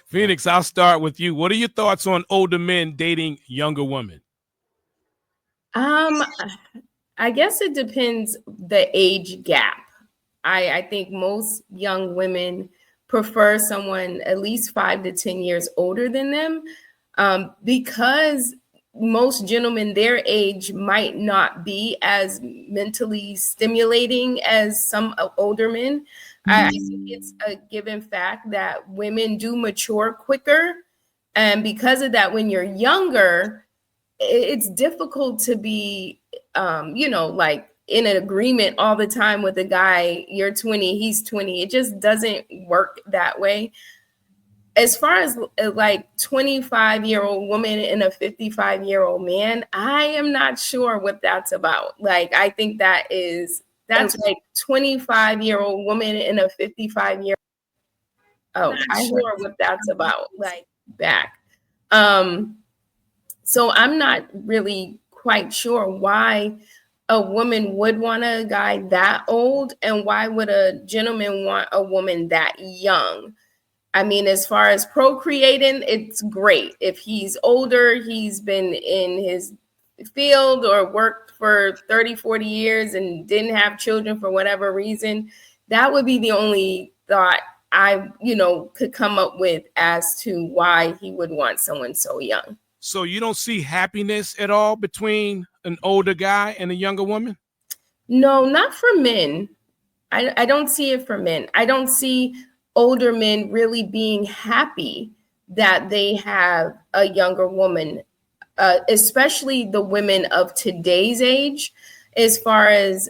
Phoenix, I'll start with you. What are your thoughts on older men dating younger women? Um, I guess it depends the age gap. I think most young women prefer someone at least 5 to 10 years older than them, because most gentlemen their age might not be as mentally stimulating as some older men. I think it's a given fact that women do mature quicker. And because of that, when you're younger, it's difficult to be, like in an agreement all the time with a guy. You're 20, he's 20. It just doesn't work that way. As far as like 25-year-old woman and a 55-year-old man, I am not sure what that's about. Like, I think that's like 25-year-old woman and a 55-year. Oh, I sure what that's about. Like, back. Um, So I'm not really quite sure why a woman would want a guy that old, and why would a gentleman want a woman that young. I mean, as far as procreating, it's great. If he's older, he's been in his field or worked for 30, 40 years and didn't have children for whatever reason, that would be the only thought I, could come up with as to why he would want someone so young. So you don't see happiness at all between an older guy and a younger woman? No, not for men. I don't see it for men. I don't see older men really being happy that they have a younger woman, especially the women of today's age, as far as,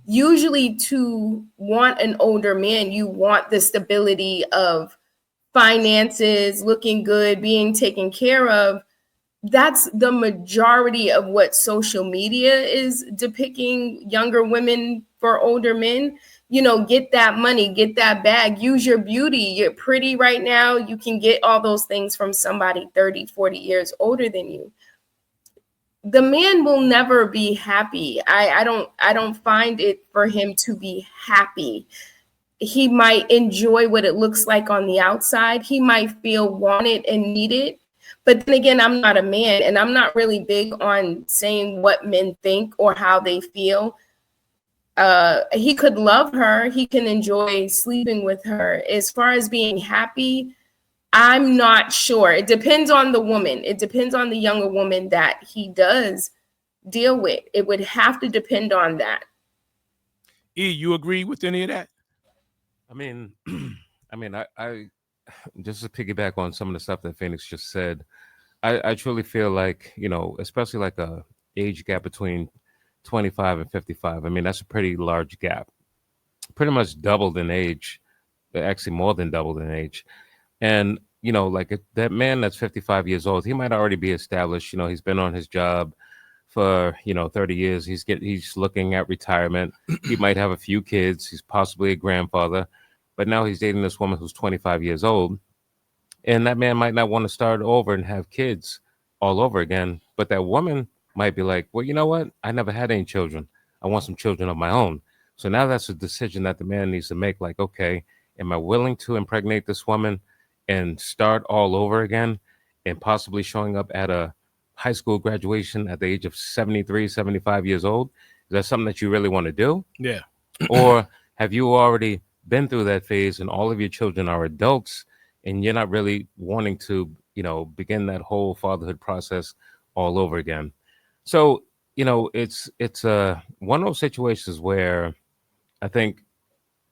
usually to want an older man, you want the stability of finances, looking good, being taken care of. That's the majority of what social media is depicting younger women for older men. Get that money, get that bag, use your beauty. You're pretty right now. You can get all those things from somebody 30, 40 years older than you. The man will never be happy. I don't find it for him to be happy. He might enjoy what it looks like on the outside. He might feel wanted and needed. But then again, I'm not a man, and I'm not really big on saying what men think or how they feel. He could love her. He can enjoy sleeping with her. As far as being happy, I'm not sure. It depends on the woman. It depends on the younger woman that he does deal with. It would have to depend on that. You agree with any of that? I mean, I just to piggyback on some of the stuff that Phoenix just said, I truly feel like, especially like a age gap between 25 and 55. I mean, that's a pretty large gap, pretty much doubled in age, actually more than doubled in age. And, like that man that's 55 years old, he might already be established. He's been on his job for, 30 years. He's looking at retirement. He might have a few kids. He's possibly a grandfather, but now he's dating this woman who's 25 years old. And that man might not want to start over and have kids all over again. But that woman might be like, well, you know what? I never had any children. I want some children of my own. So now that's a decision that the man needs to make. Like, okay, am I willing to impregnate this woman and start all over again, and possibly showing up at a high school graduation at the age of 73, 75 years old? Is that something that you really want to do? Yeah. Or have you already been through that phase and all of your children are adults and you're not really wanting to, begin that whole fatherhood process all over again? So, it's one of those situations where I think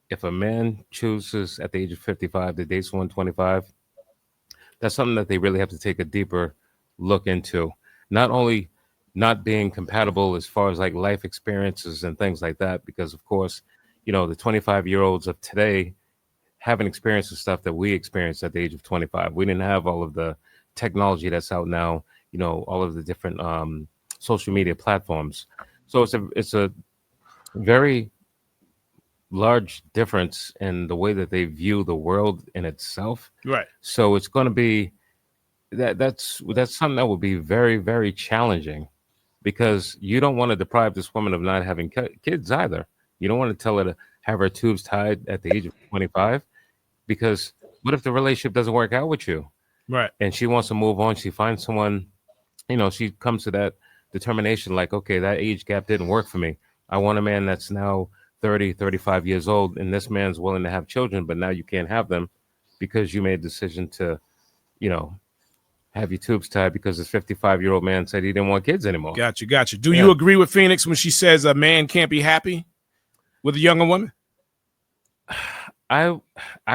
if a man chooses at the age of 55 to date someone 25, that's something that they really have to take a deeper look into. Not only not being compatible as far as like life experiences and things like that, because of course, the 25-year-olds of today haven't experienced the stuff that we experienced at the age of 25. We didn't have all of the technology that's out now, all of the different social media platforms. So it's a very large difference in the way that they view the world in itself. Right. So it's going to be that's something that would be very, very challenging, because you don't want to deprive this woman of not having kids either. You don't want to tell her to have her tubes tied at the age of 25, because what if the relationship doesn't work out with you? Right. And she wants to move on. She finds someone, she comes to that determination, like, okay, that age gap didn't work for me. I want a man that's now 30, 35 years old, and this man's willing to have children, but now you can't have them because you made a decision to, have your tubes tied because this 55-year-old man said he didn't want kids anymore. Gotcha. Do you agree with Phoenix when she says a man can't be happy with a younger woman? I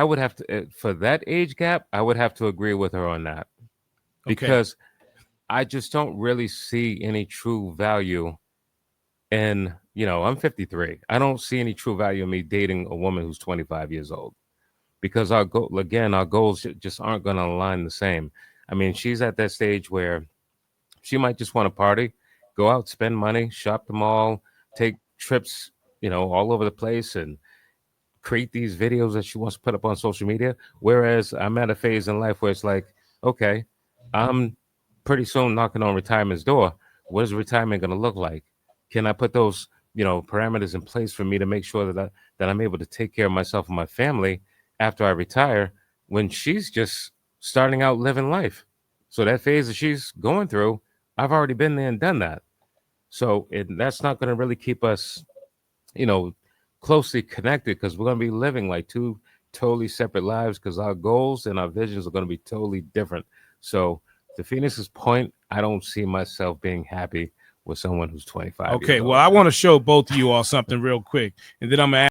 would have to, for that age gap, I would have to agree with her on that, because I just don't really see any true value in, I'm 53. I don't see any true value in me dating a woman who's 25 years old, because our goals just aren't going to align the same. I mean, she's at that stage where she might just want to party, go out, spend money, shop the mall, take trips, all over the place, and create these videos that she wants to put up on social media. Whereas I'm at a phase in life where it's like, okay, I'm pretty soon knocking on retirement's door. What is retirement going to look like? Can I put those, parameters in place for me to make sure that I'm able to take care of myself and my family after I retire, when she's just starting out living life? So that phase that she's going through, I've already been there and done that. So that's not going to really keep us, closely connected, because we're going to be living like two totally separate lives, because our goals and our visions are going to be totally different. So to Phoenix's point, I don't see myself being happy with someone who's 25. Okay, well, I want to show both of you all something real quick, and then I'm going to